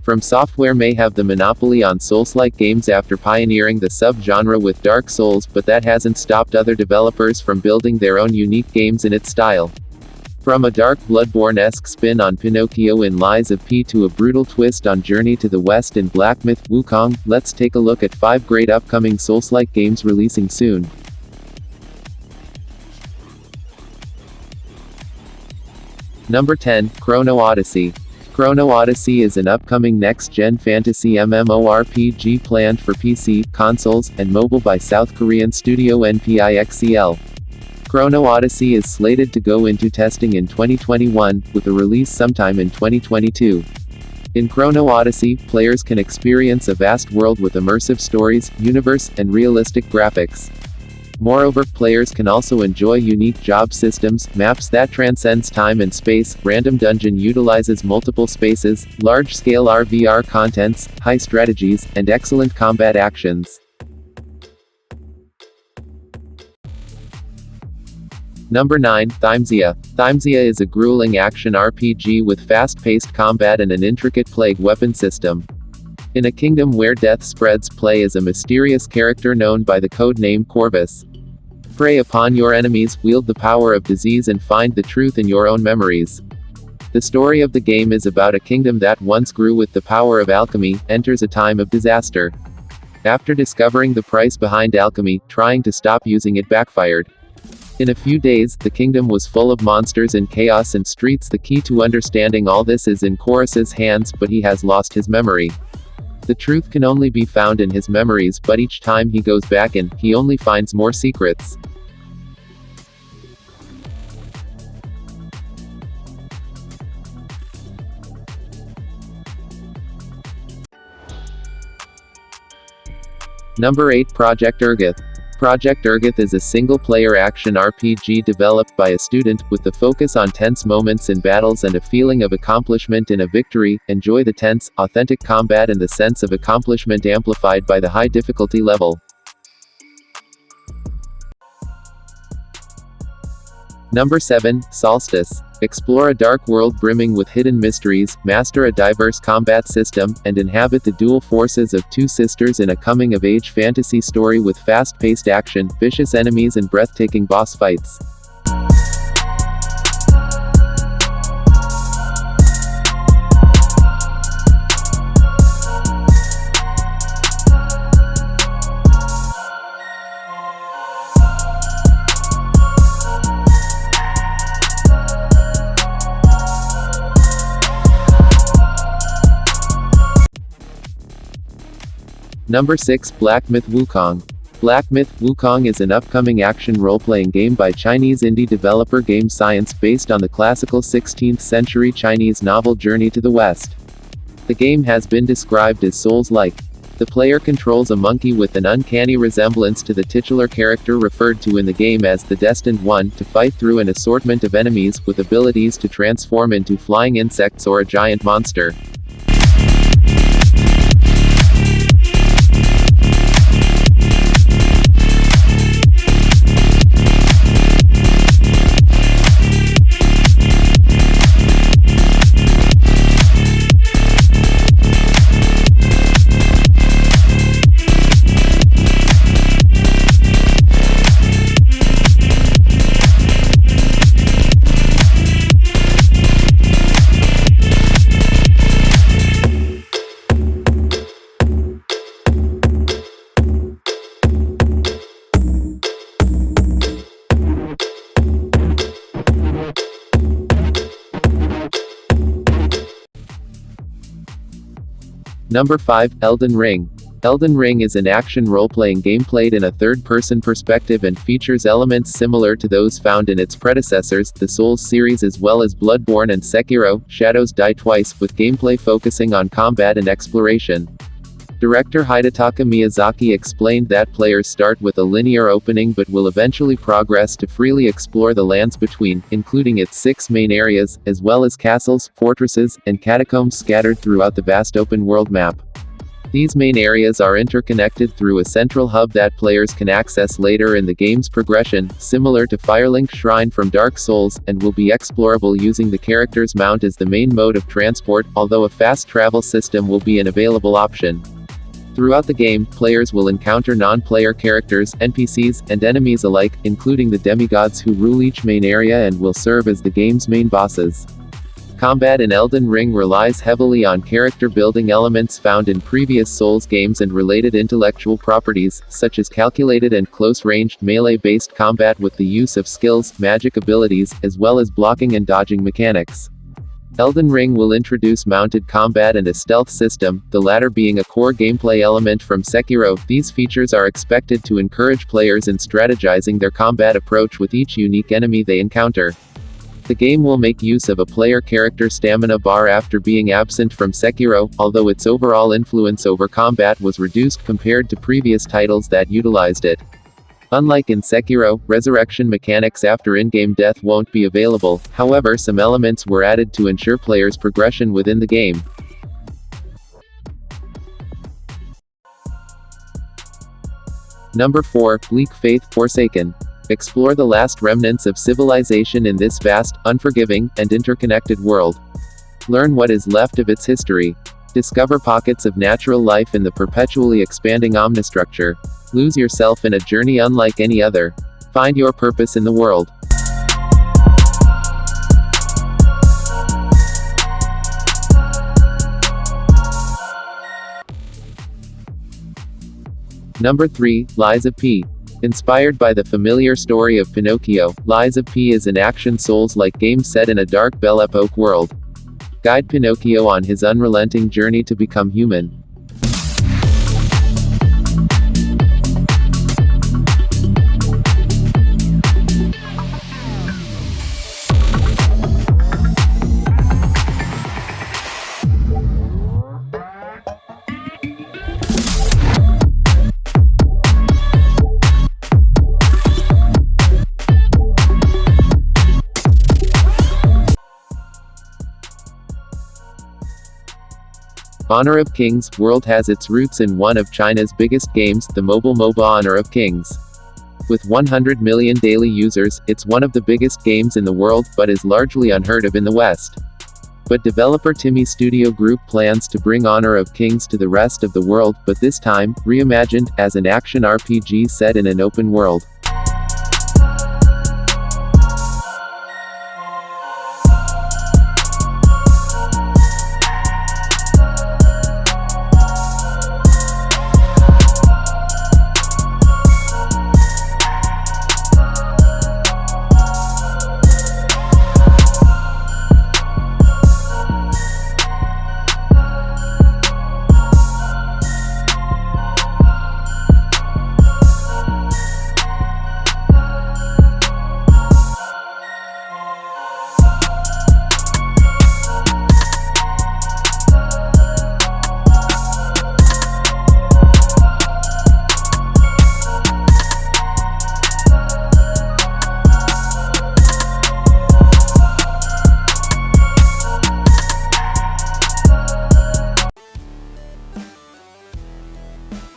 From Software may have the monopoly on Souls-like games after pioneering the sub-genre with Dark Souls, but that hasn't stopped other developers from building their own unique games in its style. From a dark Bloodborne-esque spin on Pinocchio in Lies of P to a brutal twist on Journey to the West in Black Myth: Wukong, let's take a look at 5 great upcoming Souls-like games releasing soon. Number 10, Chrono Odyssey. Chrono Odyssey is an upcoming next-gen fantasy MMORPG planned for PC, consoles, and mobile by South Korean studio NPIXCL. Chrono Odyssey is slated to go into testing in 2021, with a release sometime in 2022. In Chrono Odyssey, players can experience a vast world with immersive stories, universe, and realistic graphics. Moreover, players can also enjoy unique job systems, maps that transcends time and space, random dungeon utilizes multiple spaces, large-scale RVR contents, high strategies, and excellent combat actions. Number 9, Thymsia. Thymsia is a grueling action RPG with fast-paced combat and an intricate plague weapon system. In a kingdom where death spreads, play as a mysterious character known by the code name Corvus. Prey upon your enemies, wield the power of disease, and find the truth in your own memories. The story of the game is about a kingdom that once grew with the power of alchemy, enters a time of disaster. After discovering the price behind alchemy, trying to stop using it backfired. In a few days, the kingdom was full of monsters and chaos and streets. The key to understanding all this is in Chorus's hands, but he has lost his memory. The truth can only be found in his memories, but each time he goes back in, he only finds more secrets. Number 8, Project Urgith. Project Urgith is a single-player action RPG developed by a student, with the focus on tense moments in battles and a feeling of accomplishment in a victory. Enjoy the tense, authentic combat and the sense of accomplishment amplified by the high difficulty level. Number 7, Solstice. Explore a dark world brimming with hidden mysteries, master a diverse combat system, and inhabit the dual forces of two sisters in a coming-of-age fantasy story with fast-paced action, vicious enemies and breathtaking boss fights. Number 6, Black Myth: Wukong. Black Myth: Wukong is an upcoming action role-playing game by Chinese indie developer Game Science based on the classical 16th-century Chinese novel Journey to the West. The game has been described as Souls-like. The player controls a monkey with an uncanny resemblance to the titular character referred to in the game as the Destined One, to fight through an assortment of enemies, with abilities to transform into flying insects or a giant monster. Number 5, Elden Ring. Elden Ring is an action role-playing game played in a third-person perspective and features elements similar to those found in its predecessors, the Souls series, as well as Bloodborne and Sekiro: Shadows Die Twice, with gameplay focusing on combat and exploration. Director Hidetaka Miyazaki explained that players start with a linear opening but will eventually progress to freely explore the lands between, including its 6 main areas, as well as castles, fortresses, and catacombs scattered throughout the vast open-world map. These main areas are interconnected through a central hub that players can access later in the game's progression, similar to Firelink's Shrine from Dark Souls, and will be explorable using the character's mount as the main mode of transport, although a fast travel system will be an available option. Throughout the game, players will encounter non-player characters, NPCs, and enemies alike, including the demigods who rule each main area and will serve as the game's main bosses. Combat in Elden Ring relies heavily on character-building elements found in previous Souls games and related intellectual properties, such as calculated and close-ranged melee-based combat with the use of skills, magic abilities, as well as blocking and dodging mechanics. Elden Ring will introduce mounted combat and a stealth system, the latter being a core gameplay element from Sekiro. These features are expected to encourage players in strategizing their combat approach with each unique enemy they encounter. The game will make use of a player character stamina bar after being absent from Sekiro, although its overall influence over combat was reduced compared to previous titles that utilized it. Unlike in Sekiro, resurrection mechanics after in-game death won't be available, however some elements were added to ensure players' progression within the game. Number 4, Bleak Faith Forsaken. Explore the last remnants of civilization in this vast, unforgiving, and interconnected world. Learn what is left of its history. Discover pockets of natural life in the perpetually expanding omnistructure. Lose yourself in a journey unlike any other. Find your purpose in the world. Number 3, Lies of P. Inspired by the familiar story of Pinocchio, Lies of P is an action Souls-like game set in a dark Belle Epoque world. Guide Pinocchio on his unrelenting journey to become human. Honor of Kings World has its roots in one of China's biggest games, the mobile MOBA Honor of Kings. With 100 million daily users, it's one of the biggest games in the world, but is largely unheard of in the West. But developer Timmy Studio Group plans to bring Honor of Kings to the rest of the world, but this time, reimagined, as an action RPG set in an open world.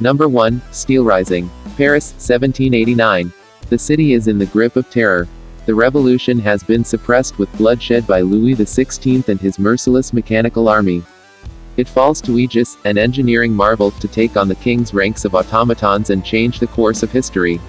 Number 1, Steel Rising. Paris, 1789. The city is in the grip of terror. The revolution has been suppressed with bloodshed by Louis XVI and his merciless mechanical army. It falls to Aegis, an engineering marvel, to take on the king's ranks of automatons and change the course of history.